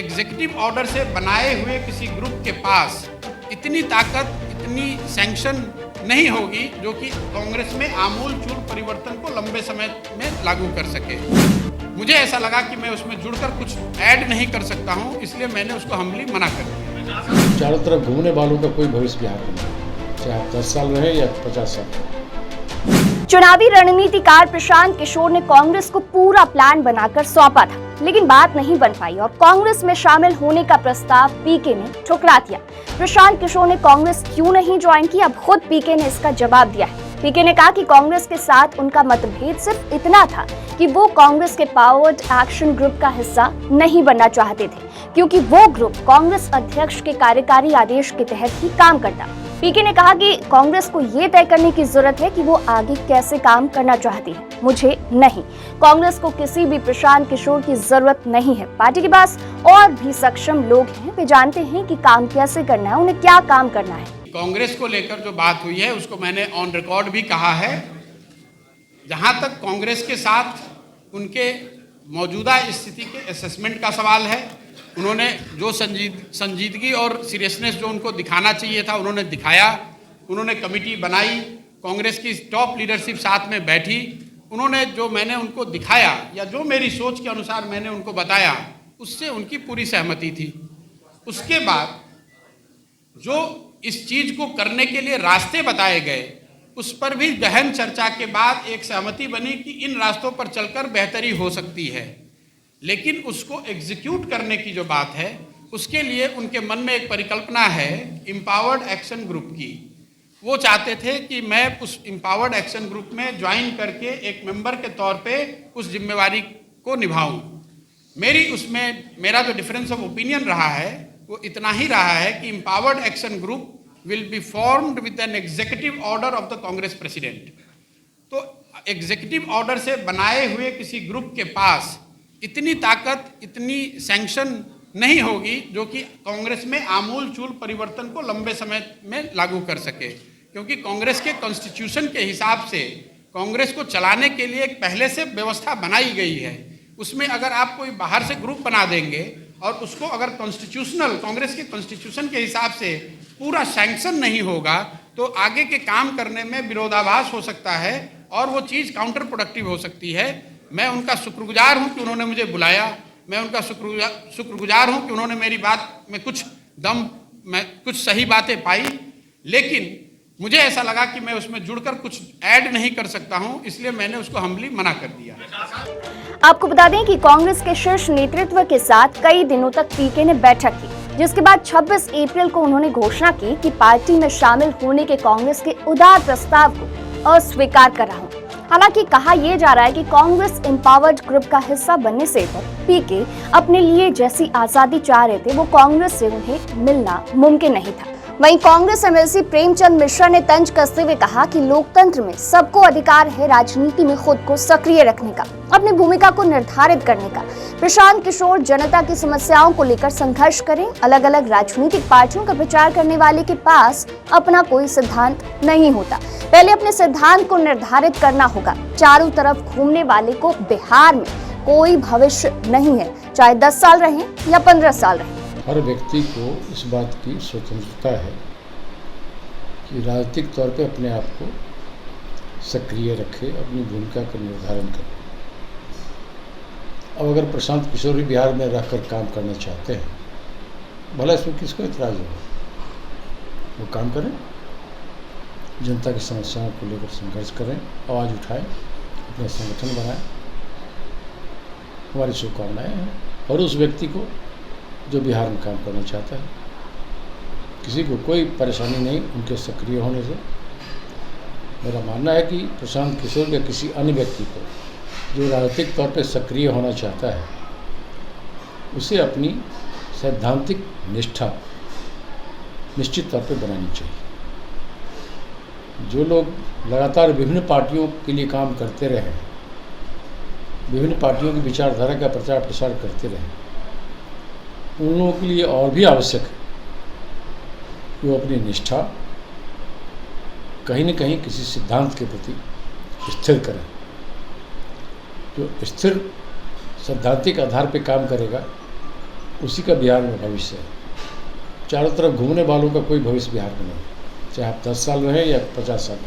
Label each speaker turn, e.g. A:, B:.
A: Executive order से बनाए हुए किसी ग्रुप के पास इतनी ताकत, इतनी सैंक्शन नहीं होगी जो कि कांग्रेस में आमूल चूल परिवर्तन को लंबे समय में लागू कर सके। मुझे ऐसा लगा कि मैं उसमें जुड़कर कुछ ऐड नहीं कर सकता हूं, इसलिए मैंने उसको हम्बली मना कर दिया।
B: चारों तरफ घूमने वालों का कोई भविष्य बिहार में नहीं, चाहे आप 10 साल रहे या 50 साल।
C: चुनावी रणनीतिकार प्रशांत किशोर ने कांग्रेस को पूरा प्लान बनाकर सौंपा था, लेकिन बात नहीं बन पाई और कांग्रेस में शामिल होने का प्रस्ताव पीके ने ठुकरा दिया। प्रशांत किशोर ने कांग्रेस क्यों नहीं ज्वाइन किया, अब खुद पीके ने इसका जवाब दिया है। पीके ने कहा कि कांग्रेस के साथ उनका मतभेद सिर्फ इतना था कि वो कांग्रेस के पावर्ड एक्शन ग्रुप का हिस्सा नहीं बनना चाहते थे, क्योंकि वो ग्रुप कांग्रेस अध्यक्ष के कार्यकारी आदेश के तहत ही काम करता। पीके ने कहा कि कांग्रेस को ये तय करने की जरूरत है कि वो आगे कैसे काम करना चाहती है, मुझे नहीं। कांग्रेस को किसी भी प्रशांत किशोर की जरूरत नहीं है। पार्टी के पास और भी सक्षम लोग हैं, वे जानते हैं कि काम कैसे करना है, उन्हें क्या काम करना है।
A: कांग्रेस को लेकर जो बात हुई है उसको मैंने ऑन रिकॉर्ड भी कहा है। जहां तक कांग्रेस के साथ उनके मौजूदा स्थिति के असेसमेंट का सवाल है, उन्होंने जो संजीदगी और सीरियसनेस जो उनको दिखाना चाहिए था उन्होंने दिखाया। उन्होंने कमेटी बनाई, कांग्रेस की टॉप लीडरशिप साथ में बैठी, उन्होंने जो मैंने उनको दिखाया या जो मेरी सोच के अनुसार मैंने उनको बताया उससे उनकी पूरी सहमति थी। उसके बाद जो इस चीज को करने के लिए रास्ते बताए गए उस पर भी गहन चर्चा के बाद एक सहमति बनी कि इन रास्तों पर चलकर बेहतरी हो सकती है। लेकिन उसको एग्जीक्यूट करने की जो बात है उसके लिए उनके मन में एक परिकल्पना है एम्पावर्ड एक्शन ग्रुप की। वो चाहते थे कि मैं उस एम्पावर्ड एक्शन ग्रुप में ज्वाइन करके एक मेंबर के तौर पे उस जिम्मेवारी को निभाऊं। मेरा जो डिफरेंस ऑफ ओपिनियन रहा है वो इतना ही रहा है कि empowered action group will be formed with an executive order of the Congress president. तो एग्जीक्यूटिव ऑर्डर से बनाए हुए किसी ग्रुप के पास इतनी ताकत, इतनी सैंक्शन नहीं होगी जो कि कांग्रेस में आमूल चूल परिवर्तन को लंबे समय में लागू कर सके, क्योंकि कांग्रेस के कॉन्स्टिट्यूशन के हिसाब से कांग्रेस को चलाने के लिए एक पहले से व्यवस्था बनाई गई है। उसमें अगर आप कोई बाहर से ग्रुप बना देंगे और उसको अगर कॉन्स्टिट्यूशनल कांग्रेस के कॉन्स्टिट्यूशन के हिसाब से पूरा सैंक्शन नहीं होगा तो आगे के काम करने में विरोधाभास हो सकता है और वो चीज़ काउंटर प्रोडक्टिव हो सकती है। मैं उनका शुक्रगुजार हूं कि उन्होंने मुझे बुलाया, मैं उनका शुक्रगुजार हूं कि उन्होंने मेरी बात में कुछ सही बातें पाई, लेकिन मुझे ऐसा लगा कि मैं उसमें जुड़कर कुछ ऐड नहीं कर सकता हूं, इसलिए मैंने उसको हम्बली मना कर दिया।
C: आपको बता दें कि कांग्रेस के शीर्ष नेतृत्व के साथ कई दिनों तक पीके ने बैठक की, जिसके बाद 26 अप्रैल को उन्होंने घोषणा की कि पार्टी में शामिल होने के कांग्रेस के उदार प्रस्ताव को अस्वीकार कर रहा हूं। हालांकि कहा यह जा रहा है कि कांग्रेस एम्पावर्ड ग्रुप का हिस्सा बनने से पीके अपने लिए जैसी आजादी चाह रहे थे वो कांग्रेस से उन्हें मिलना मुमकिन नहीं था। वहीं कांग्रेस एमएलसी प्रेमचंद मिश्रा ने तंज कसते हुए कहा कि लोकतंत्र में सबको अधिकार है राजनीति में खुद को सक्रिय रखने का, अपनी भूमिका को निर्धारित करने का। प्रशांत किशोर जनता की समस्याओं को लेकर संघर्ष करें। अलग अलग राजनीतिक पार्टियों का प्रचार करने वाले के पास अपना कोई सिद्धांत नहीं होता, पहले अपने सिद्धांत को निर्धारित करना होगा। चारों तरफ घूमने वाले को बिहार में कोई भविष्य नहीं है, चाहे 10 साल रहे या 15 साल रहे।
B: हर व्यक्ति को इस बात की स्वतंत्रता है कि राजनीतिक तौर पे अपने आप को सक्रिय रखे, अपनी भूमिका का निर्धारण करे। अब अगर प्रशांत किशोर भी बिहार में रहकर काम करना चाहते हैं, भला इसमें किसको इतराज होगा? वो काम करें, जनता की समस्याओं को लेकर संघर्ष करें, आवाज़ उठाएं, अपने संगठन बनाएं। हमारी शुभकामनाएं हैं। और उस व्यक्ति को जो बिहार में काम करना चाहता है, किसी को कोई परेशानी नहीं उनके सक्रिय होने से। मेरा मानना है कि प्रशांत किशोर या किसी अन्य व्यक्ति को जो राजनीतिक तौर पर सक्रिय होना चाहता है उसे अपनी सैद्धांतिक निष्ठा निश्चित तौर पर बनानी चाहिए। जो लोग लगातार विभिन्न पार्टियों के लिए काम करते रहे, विभिन्न पार्टियों की विचारधारा का प्रचार प्रसार करते रहे, उन लोगों के लिए और भी आवश्यक है कि वो अपनी निष्ठा कहीं न कहीं किसी सिद्धांत के प्रति स्थिर करें। जो स्थिर सैद्धांतिक आधार पर काम करेगा उसी का बिहार में भविष्य है। चारों तरफ घूमने वालों का कोई भविष्य बिहार में नहीं, चाहे आप 10 साल रहें या 50 साल।